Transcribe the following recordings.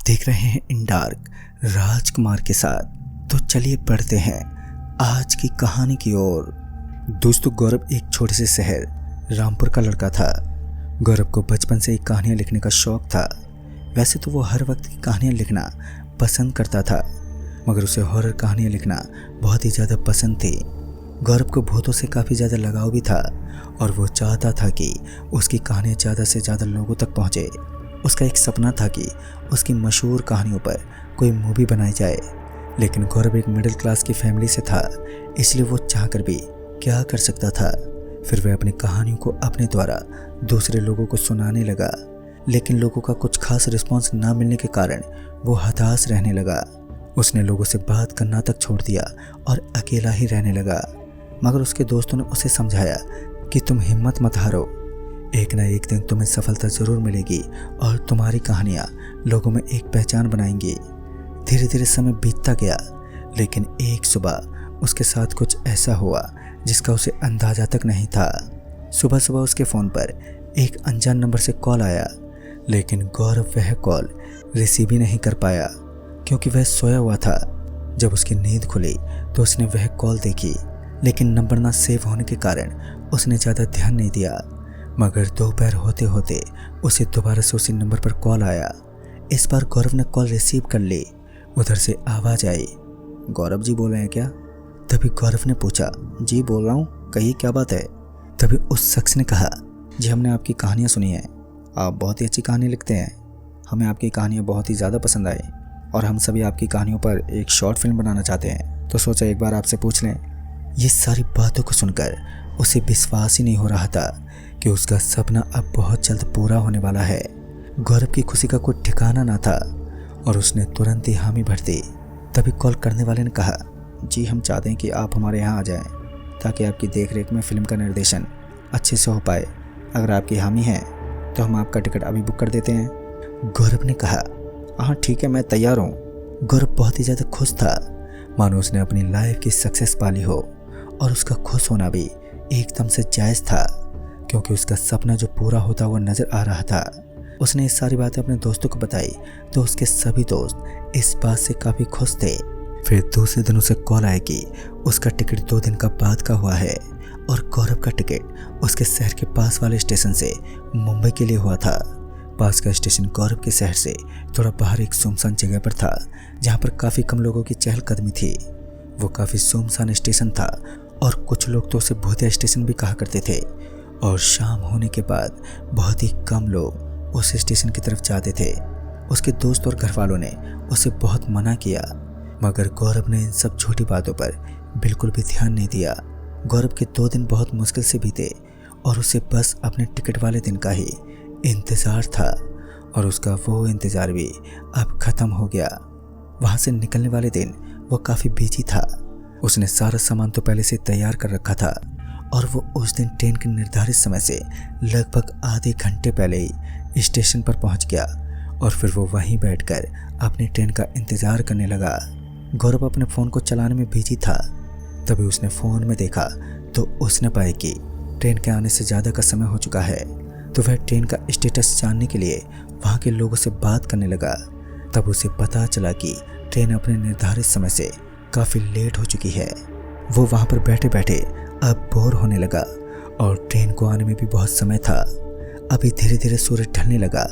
देख रहे हैं इन डार्क राजकुमार के साथ। तो चलिए पढ़ते हैं आज की कहानी की ओर। दोस्तों, गौरव एक छोटे से शहर रामपुर का लड़का था। गौरव को बचपन से ही कहानियाँ लिखने का शौक था। वैसे तो वो हर वक्त की कहानियाँ लिखना पसंद करता था, मगर उसे हॉरर कहानियाँ लिखना बहुत ही ज़्यादा पसंद थी। गौरव को भूतों से काफ़ी ज़्यादा लगाव भी था और वो चाहता था कि उसकी कहानियाँ ज़्यादा से ज़्यादा लोगों तक पहुँचे। उसका एक सपना था कि उसकी मशहूर कहानियों पर कोई मूवी बनाई जाए, लेकिन गौरव एक मिडिल क्लास की फैमिली से था, इसलिए वो चाहकर भी क्या कर सकता था। फिर वह अपनी कहानियों को अपने द्वारा दूसरे लोगों को सुनाने लगा, लेकिन लोगों का कुछ खास रिस्पॉन्स ना मिलने के कारण वो हताश रहने लगा। उसने लोगों से बात करना तक छोड़ दिया और अकेला ही रहने लगा। मगर उसके दोस्तों ने उसे समझाया कि तुम हिम्मत मत हारो, एक ना एक दिन तुम्हें सफलता ज़रूर मिलेगी और तुम्हारी कहानियाँ लोगों में एक पहचान बनाएंगी। धीरे धीरे समय बीतता गया, लेकिन एक सुबह उसके साथ कुछ ऐसा हुआ जिसका उसे अंदाजा तक नहीं था। सुबह सुबह उसके फ़ोन पर एक अनजान नंबर से कॉल आया, लेकिन गौरव वह कॉल रिसीव ही नहीं कर पाया क्योंकि वह सोया हुआ था। जब उसकी नींद खुली तो उसने वह कॉल देखी, लेकिन नंबर ना सेव होने के कारण उसने ज़्यादा ध्यान नहीं दिया। मगर दोपहर होते होते उसे दोबारा से उसी नंबर पर कॉल आया। इस बार गौरव ने कॉल रिसीव कर ली। उधर से आवाज़ आई, गौरव जी बोल रहे हैं क्या? तभी गौरव ने पूछा, जी बोल रहा हूँ, कहिए क्या बात है। तभी उस शख्स ने कहा, जी हमने आपकी कहानियाँ सुनी हैं, आप बहुत ही अच्छी कहानी लिखते हैं। हमें आपकी कहानियाँ बहुत ही ज़्यादा पसंद आई और हम सभी आपकी कहानियों पर एक शॉर्ट फिल्म बनाना चाहते हैं, तो सोचा एक बार आपसे पूछ लें। ये सारी बातों को सुनकर उसे विश्वास ही नहीं हो रहा था कि उसका सपना अब बहुत जल्द पूरा होने वाला है। गौरव की खुशी का कोई ठिकाना ना था और उसने तुरंत ही हामी भर दी। तभी कॉल करने वाले ने कहा, जी हम चाहते हैं कि आप हमारे यहाँ आ जाएं ताकि आपकी देखरेख में फिल्म का निर्देशन अच्छे से हो पाए। अगर आपकी हामी है तो हम आपका टिकट अभी बुक कर देते हैं। गौरव ने कहा, हाँ ठीक है, मैं तैयार हूँ। गौरव बहुत ही ज़्यादा खुश था, मानो उसने अपनी लाइफ की सक्सेस पाली हो, और उसका खुश होना भी एकदम से जायज़ था क्योंकि उसका सपना जो पूरा होता हुआ नज़र आ रहा था। उसने ये सारी बातें अपने दोस्तों को बताई तो उसके सभी दोस्त इस बात से काफ़ी खुश थे। फिर दूसरे दिन उसे कॉल आया कि उसका टिकट 2 दिन का बाद का हुआ है और गौरव का टिकट उसके शहर के पास वाले स्टेशन से मुंबई के लिए हुआ था। पास का स्टेशन गौरव के शहर से थोड़ा बाहर एक सुनसान जगह पर था, जहाँ पर काफ़ी कम लोगों की चहलकदमी थी। वो काफ़ी सुनसान स्टेशन था और कुछ लोग तो उसे भूतिया स्टेशन भी कहा करते थे। और शाम होने के बाद बहुत ही कम लोग उस स्टेशन की तरफ जाते थे। उसके दोस्त और घर वालों ने उसे बहुत मना किया, मगर गौरव ने इन सब छोटी बातों पर बिल्कुल भी ध्यान नहीं दिया। गौरव के 2 दिन बहुत मुश्किल से बीते और उसे बस अपने टिकट वाले दिन का ही इंतज़ार था, और उसका वो इंतज़ार भी अब ख़त्म हो गया। वहाँ से निकलने वाले दिन वो काफ़ी बिजी था। उसने सारा सामान तो पहले से तैयार कर रखा था और वो उस दिन ट्रेन के निर्धारित समय से लगभग आधे घंटे पहले ही स्टेशन पर पहुंच गया और फिर वो वहीं बैठकर अपनी ट्रेन का इंतज़ार करने लगा। गौरव अपने फ़ोन को चलाने में बिजी था। तभी उसने फ़ोन में देखा तो उसने पाया कि ट्रेन के आने से ज़्यादा का समय हो चुका है। तो वह ट्रेन का स्टेटस जानने के लिए वहाँ के लोगों से बात करने लगा। तब उसे पता चला कि ट्रेन अपने निर्धारित समय से काफ़ी लेट हो चुकी है। वो वहाँ पर बैठे बैठे अब बोर होने लगा और ट्रेन को आने में भी बहुत समय था। अभी धीरे धीरे सूरज ढलने लगा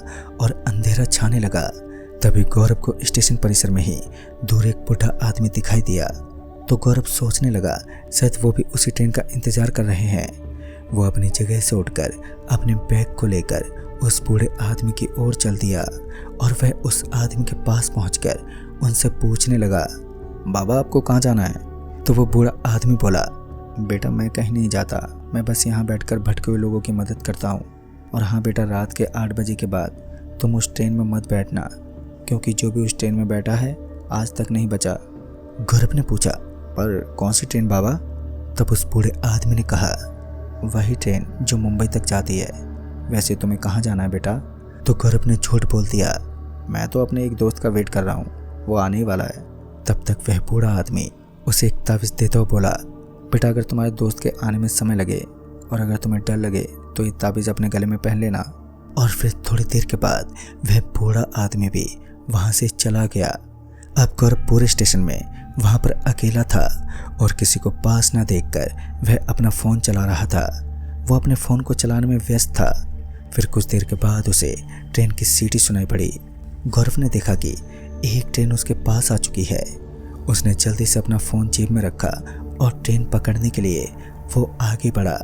और अंधेरा छाने लगा। तभी गौरव को स्टेशन परिसर में ही दूर एक बूढ़ा आदमी दिखाई दिया। तो गौरव सोचने लगा शायद वो भी उसी ट्रेन का इंतज़ार कर रहे हैं। वो अपनी जगह से उठकर अपने बैग को लेकर उस बूढ़े आदमी की ओर चल दिया और वह उस आदमी के पास पहुंचकर उनसे पूछने लगा, बाबा आपको कहाँ जाना है? तो वो बूढ़ा आदमी बोला, बेटा मैं कहीं नहीं जाता, मैं बस यहाँ बैठकर भटके हुए लोगों की मदद करता हूँ। और हाँ बेटा, रात के 8 बजे के बाद तुम उस ट्रेन में मत बैठना, क्योंकि जो भी उस ट्रेन में बैठा है आज तक नहीं बचा। गौरव ने पूछा, पर कौन सी ट्रेन बाबा? तब उस बूढ़े आदमी ने कहा, वही ट्रेन जो मुंबई तक जाती है। वैसे तुम्हें कहाँ जाना है बेटा? तो गौरव ने झूठ बोल दिया, मैं तो अपने एक दोस्त का वेट कर रहा हूँ, वो आने ही वाला है। तब तक वह बूढ़ा आदमी उसे एक तावीज़ देता हुआ बोला, बेटा अगर तुम्हारे दोस्त के आने में समय लगे और अगर तुम्हें डर लगे तो ये ताबीज़ अपने गले में पहन लेना, और फिर थोड़ी देर के बाद वह बूढ़ा आदमी भी वहां से चला गया। अब गौरव पूरे स्टेशन में वहां पर अकेला था और किसी को पास ना देखकर वह अपना फ़ोन चला रहा था। वो अपने फ़ोन को चलाने में व्यस्त था। फिर कुछ देर के बाद उसे ट्रेन की सीटी सुनाई पड़ी। गौरव ने देखा कि एक ट्रेन उसके पास आ चुकी है। उसने जल्दी से अपना फ़ोन जेब में रखा और ट्रेन पकड़ने के लिए वो आगे बढ़ा।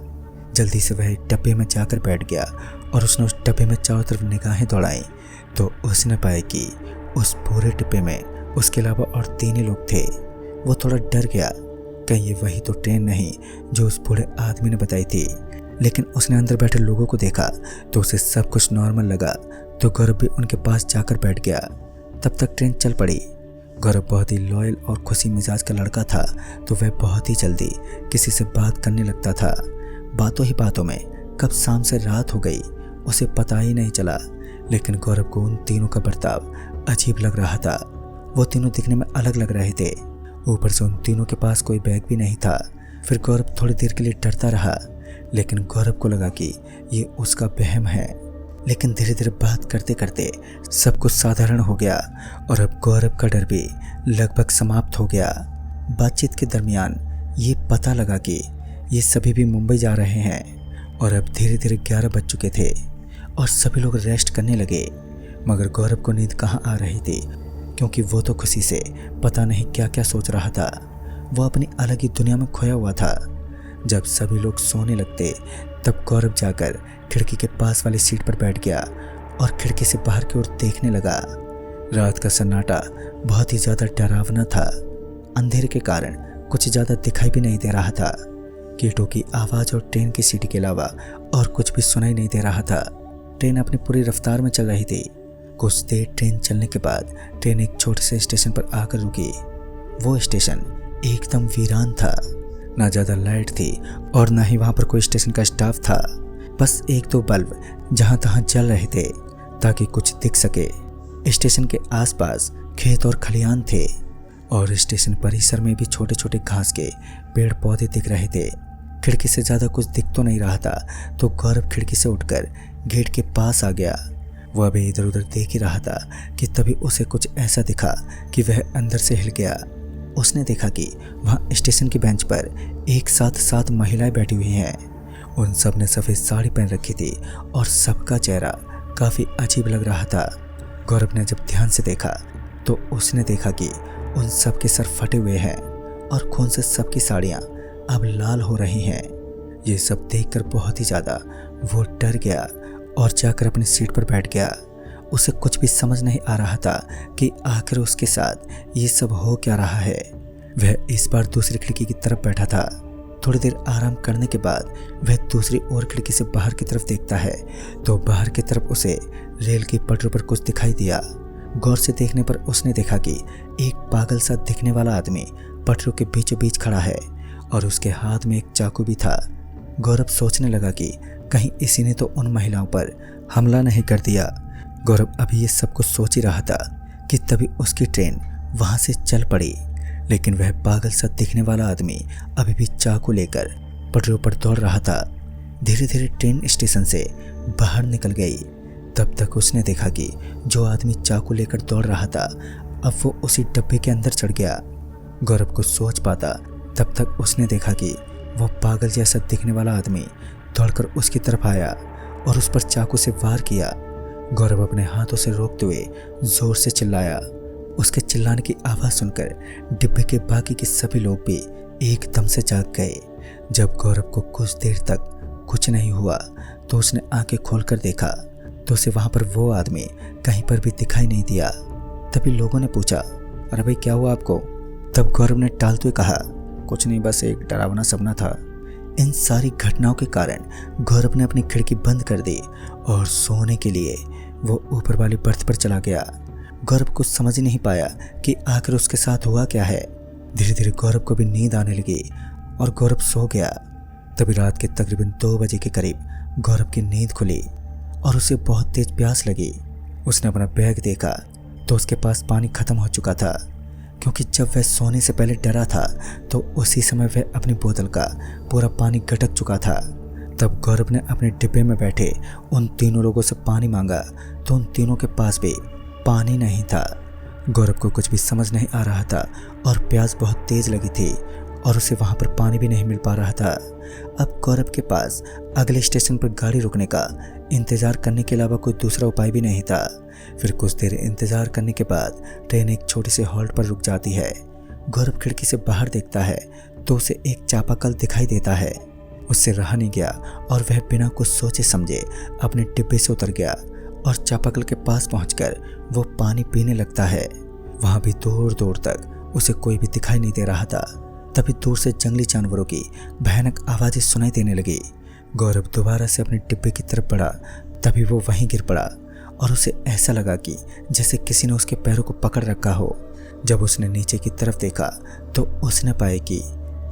जल्दी से वह एक डब्बे में जाकर बैठ गया और उसने उस डब्बे में चारों तरफ निगाहें दौड़ाई तो उसने पाया कि उस पूरे डिब्बे में उसके अलावा और 3 ही लोग थे। वो थोड़ा डर गया, कहीं ये वही तो ट्रेन नहीं जो उस बूढ़े आदमी ने बताई थी। लेकिन उसने अंदर बैठे लोगों को देखा तो उसे सब कुछ नॉर्मल लगा, तो गौरव भी उनके पास जाकर बैठ गया। तब तक ट्रेन चल पड़ी। गौरव बहुत ही लॉयल और खुशी मिजाज का लड़का था, तो वह बहुत ही जल्दी किसी से बात करने लगता था। बातों ही बातों में कब शाम से रात हो गई उसे पता ही नहीं चला। लेकिन गौरव को उन तीनों का बर्ताव अजीब लग रहा था। वो तीनों दिखने में अलग लग रहे थे। ऊपर से उन तीनों के पास कोई बैग भी नहीं था। फिर गौरव थोड़ी देर के लिए डरता रहा, लेकिन गौरव को लगा कि ये उसका वहम है। लेकिन धीरे धीरे बात करते करते सब कुछ साधारण हो गया और अब गौरव का डर भी लगभग समाप्त हो गया। बातचीत के दरमियान ये पता लगा कि ये सभी भी मुंबई जा रहे हैं और अब धीरे धीरे 11 बज चुके थे और सभी लोग रेस्ट करने लगे। मगर गौरव को नींद कहाँ आ रही थी, क्योंकि वो तो खुशी से पता नहीं क्या क्या सोच रहा था। वो अपनी अलग ही दुनिया में खोया हुआ था। जब सभी लोग सोने लगते तब गौरव जाकर खिड़की के पास वाली सीट पर बैठ गया और खिड़की से बाहर की ओर देखने लगा। रात का सन्नाटा बहुत ही ज़्यादा डरावना था। अंधेरे के कारण कुछ ज़्यादा दिखाई भी नहीं दे रहा था। कीटों की आवाज़ और ट्रेन की सीटी के अलावा और कुछ भी सुनाई नहीं दे रहा था। ट्रेन अपनी पूरी रफ्तार में चल रही थी। कुछ देर ट्रेन चलने के बाद ट्रेन एक छोटे से स्टेशन पर आकर रुकी। वो स्टेशन एकदम वीरान था। ना ज़्यादा लाइट थी और ना ही वहाँ पर कोई स्टेशन का स्टाफ था। बस 1-2 बल्ब जहाँ तहाँ जल रहे थे ताकि कुछ दिख सके। स्टेशन के आसपास खेत और खलिहान थे और स्टेशन परिसर में भी छोटे छोटे घास के पेड़ पौधे दिख रहे थे। खिड़की से ज़्यादा कुछ दिख तो नहीं रहा था, तो गौरव खिड़की से उठकर गेट के पास आ गया। वह अभी इधर उधर देख ही रहा था कि तभी उसे कुछ ऐसा दिखा कि वह अंदर से हिल गया। उसने देखा कि वहाँ स्टेशन की बेंच पर एक साथ 7 महिलाएं बैठी हुई हैं। उन सब ने सफ़ेद साड़ी पहन रखी थी और सबका चेहरा काफ़ी अजीब लग रहा था। गौरव ने जब ध्यान से देखा तो उसने देखा कि उन सब के सर फटे हुए हैं और खून से सबकी साड़ियाँ अब लाल हो रही हैं। ये सब देखकर बहुत ही ज़्यादा वो डर गया और जाकर अपनी सीट पर बैठ गया। उसे कुछ भी समझ नहीं आ रहा था कि आखिर उसके साथ ये सब हो क्या रहा है। वह इस बार दूसरी खिड़की की तरफ बैठा था। थोड़ी देर आराम करने के बाद वह दूसरी ओर खिड़की से बाहर की तरफ देखता है तो बाहर की तरफ उसे रेल की पटरी पर कुछ दिखाई दिया। गौर से देखने पर उसने देखा कि एक पागल सा दिखने वाला आदमी पटरियों के बीचों बीच खड़ा है और उसके हाथ में एक चाकू भी था। गौरव सोचने लगा कि कहीं इसी ने तो उन महिलाओं पर हमला नहीं कर दिया। गौरव अभी ये सब कुछ सोच ही रहा था कि तभी उसकी ट्रेन वहाँ से चल पड़ी। लेकिन वह पागल सा दिखने वाला आदमी अभी भी चाकू लेकर पटरियों पर दौड़ रहा था। धीरे धीरे ट्रेन स्टेशन से बाहर निकल गई। तब तक उसने देखा कि जो आदमी चाकू लेकर दौड़ रहा था अब वो उसी डब्बे के अंदर चढ़ गया। गौरव को सोच पाता तब तक उसने देखा कि वो पागल जैसा दिखने वाला आदमी दौड़कर उसकी तरफ आया और उस पर चाकू से वार किया। गौरव अपने हाथों से रोकते हुए जोर से चिल्लाया। उसके चिल्लाने की आवाज़ सुनकर डिब्बे के बाकी के सभी लोग भी एकदम से जाग गए। जब गौरव को कुछ देर तक कुछ नहीं हुआ तो उसने आंखें खोलकर देखा तो उसे वहाँ पर वो आदमी कहीं पर भी दिखाई नहीं दिया। तभी लोगों ने पूछा, अरे भाई क्या हुआ आपको? तब गौरव ने टालते हुए कहा, कुछ नहीं, बस एक डरावना सपना था। इन सारी घटनाओं के कारण गौरव ने अपनी खिड़की बंद कर दी और सोने के लिए वो ऊपर वाली बर्थ पर चला गया। गौरव कुछ समझ ही नहीं पाया कि आखिर उसके साथ हुआ क्या है। धीरे धीरे गौरव को भी नींद आने लगी और गौरव सो गया। तभी रात के तकरीबन 2 बजे के करीब गौरव की नींद खुली और उसे बहुत तेज प्यास लगी। उसने अपना बैग देखा तो उसके पास पानी खत्म हो चुका था, क्योंकि जब वह सोने से पहले डरा था तो उसी समय वह अपनी बोतल का पूरा पानी गटक चुका था। तब गौरव ने अपने डिब्बे में बैठे उन तीनों लोगों से पानी मांगा तो उन तीनों के पास भी पानी नहीं था। गौरव को कुछ भी समझ नहीं आ रहा था और प्यास बहुत तेज लगी थी और उसे वहां पर पानी भी नहीं मिल पा रहा था। अब गौरव के पास अगले स्टेशन पर गाड़ी रुकने का इंतजार करने के अलावा कोई दूसरा उपाय भी नहीं था। फिर कुछ देर इंतजार करने के बाद ट्रेन एक छोटे से हॉल्ट पर रुक जाती है। गौरव खिड़की से बाहर देखता है तो उसे एक चापाकल दिखाई देता है। उससे रहा नहीं गया और वह बिना कुछ सोचे समझे अपने डिब्बे से उतर गया और चापाकल के पास पहुंचकर वो पानी पीने लगता है। वहां भी दूर दूर तक उसे कोई भी दिखाई नहीं दे रहा था। तभी दूर से जंगली जानवरों की भयानक आवाजें सुनाई देने लगी। गौरव दोबारा से अपने डिब्बे की तरफ बढ़ा, तभी वो वहीं गिर पड़ा और उसे ऐसा लगा कि जैसे किसी ने उसके पैरों को पकड़ रखा हो। जब उसने नीचे की तरफ देखा तो उसने पाया कि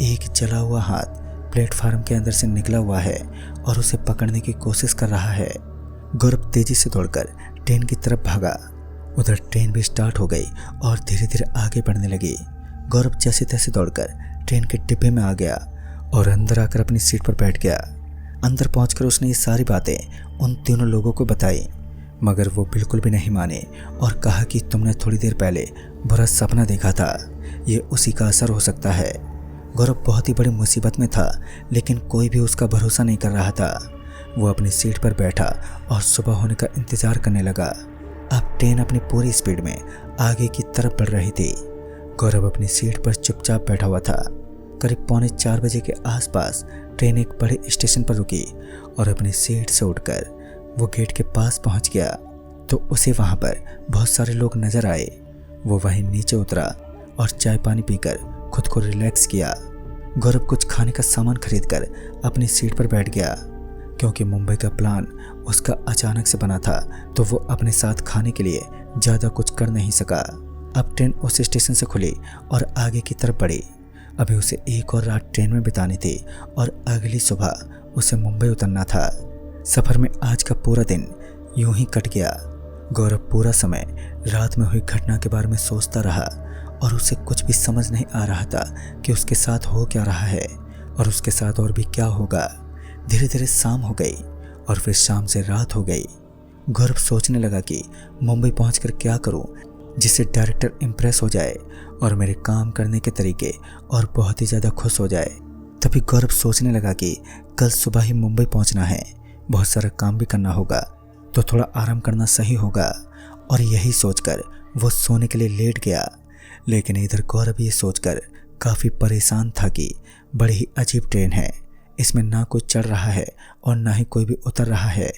एक जला हुआ हाथ प्लेटफार्म के अंदर से निकला हुआ है और उसे पकड़ने की कोशिश कर रहा है। गौरव तेजी से दौड़कर ट्रेन की तरफ भागा। उधर ट्रेन भी स्टार्ट हो गई और धीरे धीरे आगे बढ़ने लगी। गौरव जैसे तैसे दौड़कर ट्रेन के डिब्बे में आ गया और अंदर आकर अपनी सीट पर बैठ गया। अंदर पहुंचकर उसने ये सारी बातें उन तीनों लोगों को बताई, मगर वो बिल्कुल भी नहीं माने और कहा कि तुमने थोड़ी देर पहले बुरा सपना देखा था, ये उसी का असर हो सकता है। गौरव बहुत ही बड़ी मुसीबत में था, लेकिन कोई भी उसका भरोसा नहीं कर रहा था। वो अपनी सीट पर बैठा और सुबह होने का इंतजार करने लगा। अब ट्रेन अपनी पूरी स्पीड में आगे की तरफ बढ़ रही थी। गौरव अपनी सीट पर चुपचाप बैठा हुआ था। करीब 3:45 बजे के आसपास ट्रेन एक बड़े स्टेशन पर रुकी और अपनी सीट से उठकर वो गेट के पास पहुंच गया तो उसे वहां पर बहुत सारे लोग नजर आए। वो वहीं नीचे उतरा और चाय पानी पीकर खुद को रिलैक्स किया। गौरव कुछ खाने का सामान खरीदकर अपनी सीट पर बैठ गया। क्योंकि मुंबई का प्लान उसका अचानक से बना था तो वो अपने साथ खाने के लिए ज़्यादा कुछ कर नहीं सका। अब ट्रेन उस स्टेशन से खुली और आगे की तरफ बढ़ी। अभी उसे एक और रात ट्रेन में बितानी थी और अगली सुबह उसे मुंबई उतरना था। सफ़र में आज का पूरा दिन यूं ही कट गया। गौरव पूरा समय रात में हुई घटना के बारे में सोचता रहा और उसे कुछ भी समझ नहीं आ रहा था कि उसके साथ हो क्या रहा है और उसके साथ और भी क्या होगा। धीरे धीरे शाम हो गई और फिर शाम से रात हो गई। गौरव सोचने लगा कि मुंबई पहुंचकर क्या करूं जिससे डायरेक्टर इम्प्रेस हो जाए और मेरे काम करने के तरीके और बहुत ही ज़्यादा खुश हो जाए। तभी गौरव सोचने लगा कि कल सुबह ही मुंबई पहुंचना है, बहुत सारा काम भी करना होगा, तो थोड़ा आराम करना सही होगा। और यही सोचकर वो सोने के लिए लेट गया। लेकिन इधर गौरव ये सोचकर काफ़ी परेशान था कि बड़ी ही अजीब ट्रेन है, इसमें ना कोई चढ़ रहा है और ना ही कोई भी उतर रहा है।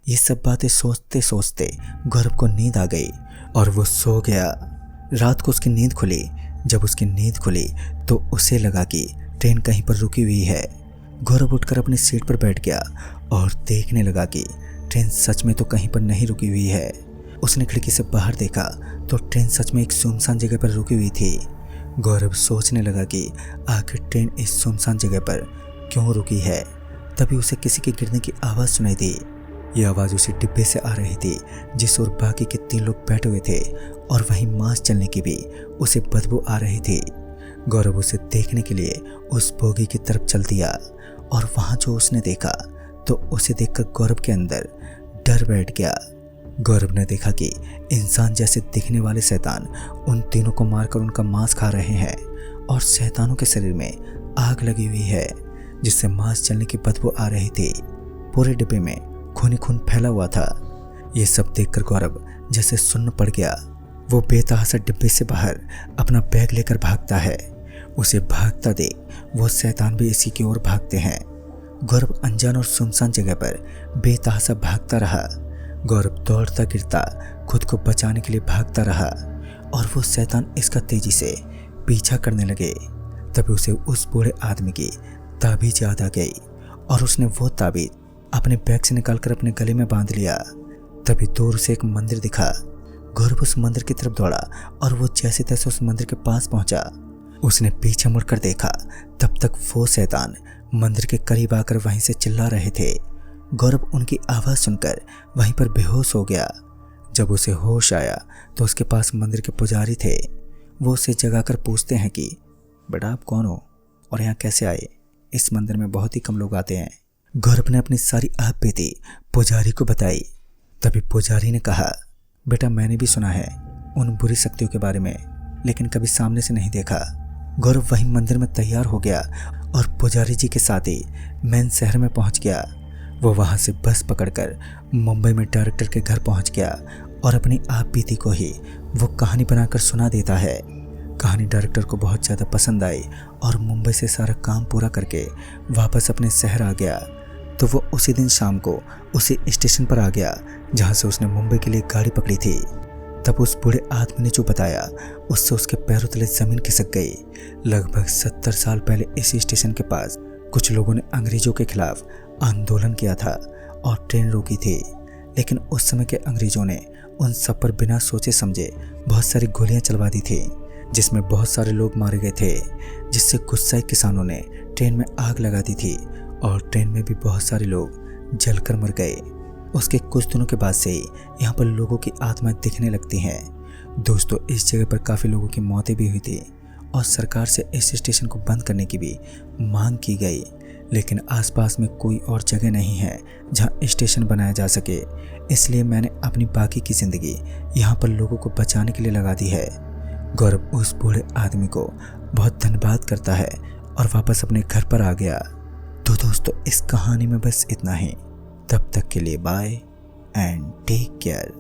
ये सब बातें सोचते सोचते गौरव को नींद आ गई और वो सो गया। रात को उसकी नींद खुली। जब उसकी नींद खुली तो उसे लगा कि ट्रेन कहीं पर रुकी हुई है। गौरव उठकर अपनी सीट पर बैठ गया और देखने लगा कि ट्रेन सच में तो कहीं पर नहीं रुकी हुई है। उसने खिड़की से बाहर देखा तो ट्रेन सच में एक सुनसान जगह पर रुकी हुई थी। गौरव सोचने लगा कि आखिर ट्रेन इस सुनसान जगह पर क्यों रुकी है। तभी उसे किसी के गिरने की आवाज़ सुनाई दी। ये आवाज़ उसी डिब्बे से आ रही थी जिस ओर बाकी के 3 लोग बैठे हुए थे और वहीं मांस जलने की भी उसे बदबू आ रही थी। गौरव उसे देखने के लिए उस बोगी की तरफ चल दिया और वहाँ जो उसने देखा तो उसे देखकर गौरव के अंदर डर बैठ गया। गौरव ने देखा कि इंसान जैसे दिखने वाले शैतान उन तीनों को मारकर उनका मांस खा रहे हैं और शैतानों के शरीर में आग लगी हुई है जिससे मांस जलने की बदबू आ रही थी। पूरे डिब्बे में खून ही खून फैला हुआ था। ये सब देखकर गौरव जैसे सुन्न पड़ गया। वो बेतहाशा डिब्बे से बाहर अपना बैग लेकर भागता है। उसे भागता देख वो शैतान भी इसी की ओर भागते हैं। गौरव अनजान और सुनसान जगह पर बेतहाशा भागता रहा। गौरव दौड़ता गिरता खुद को बचाने के लिए भागता रहा और वो शैतान इसका तेजी से पीछा करने लगे। तभी उसे उस बूढ़े आदमी की ताबीज याद आ गई और उसने वो ताबीज अपने बैग से निकालकर अपने गले में बांध लिया। तभी दूर से एक मंदिर दिखा। गौरव उस मंदिर की तरफ दौड़ा और वो जैसे तैसे उस मंदिर के पास पहुंचा। उसने पीछे मुड़कर देखा, तब तक वो शैतान मंदिर के करीब आकर वहीं से चिल्ला रहे थे। गौरव उनकी आवाज़ सुनकर वहीं पर बेहोश हो गया। जब उसे होश आया तो उसके पास मंदिर के पुजारी थे। वो उसे जगाकर पूछते हैं कि बेटा आप कौन हो और यहाँ कैसे आए? इस मंदिर में बहुत ही कम लोग आते हैं। गौरव ने अपनी सारी आपबीती पुजारी को बताई। तभी पुजारी ने कहा, बेटा मैंने भी सुना है उन बुरी शक्तियों के बारे में, लेकिन कभी सामने से नहीं देखा। गौरव वहीं मंदिर में तैयार हो गया और पुजारी जी के साथ ही मेन शहर में पहुंच गया। वो वहां से बस पकड़कर मुंबई में डायरेक्टर के घर पहुंच गया और अपनी आपबीती को ही वो कहानी बनाकर सुना देता है। कहानी डायरेक्टर को बहुत ज़्यादा पसंद आई और मुंबई से सारा काम पूरा करके वापस अपने शहर आ गया। तो वो उसी दिन शाम को उसी स्टेशन पर आ गया जहाँ से उसने मुंबई के लिए गाड़ी पकड़ी थी। तब उस बूढ़े आदमी ने जो बताया उससे उसके पैरों तले ज़मीन खिसक गई। लगभग 70 साल पहले इसी स्टेशन के पास कुछ लोगों ने अंग्रेजों के खिलाफ आंदोलन किया था और ट्रेन रोकी थी, लेकिन उस समय के अंग्रेजों ने उन सब पर बिना सोचे समझे बहुत सारी गोलियां चलवा दी थी, जिसमें बहुत सारे लोग मारे गए थे, जिससे गुस्साए किसानों ने ट्रेन में आग लगा दी थी और ट्रेन में भी बहुत सारे लोग जलकर मर गए। उसके कुछ दिनों के बाद से ही यहाँ पर लोगों की आत्माएं दिखने लगती हैं। दोस्तों, इस जगह पर काफ़ी लोगों की मौतें भी हुई थी और सरकार से इस स्टेशन को बंद करने की भी मांग की गई, लेकिन आसपास में कोई और जगह नहीं है जहाँ स्टेशन बनाया जा सके। इसलिए मैंने अपनी बाकी की ज़िंदगी यहाँ पर लोगों को बचाने के लिए लगा दी है। गौरव उस बूढ़े आदमी को बहुत धन्यवाद करता है और वापस अपने घर पर आ गया। तो दोस्तों, इस कहानी में बस इतना ही। तब तक के लिए बाय एंड टेक केयर।